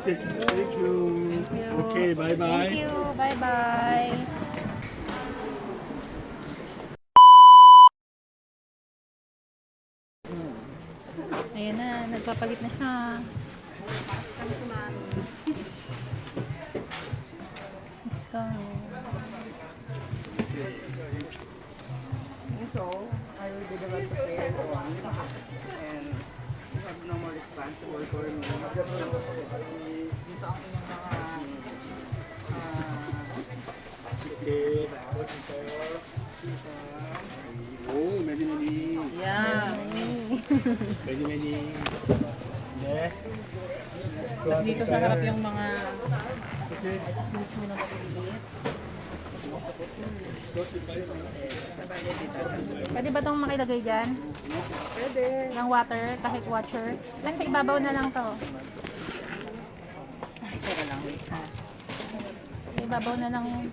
Okay, thank you. Thank you. Okay, bye-bye. Thank you. Bye-bye. Ayan na, nagpapalit na siya. Let's go. So, I will be the one to pay everyone. And you have no more responsible for me. Dito ang inyong mga Okay. Oh, many. Yeah. Many. Yeah. Dito sa harap yung mga puso na maliliit. Pwede ba itong makilagay dyan? pwede. Ng water, kahit watcher? Nasa ibabaw na lang to. Ay, teka lang, wait ha. Sa ibabaw na lang yun.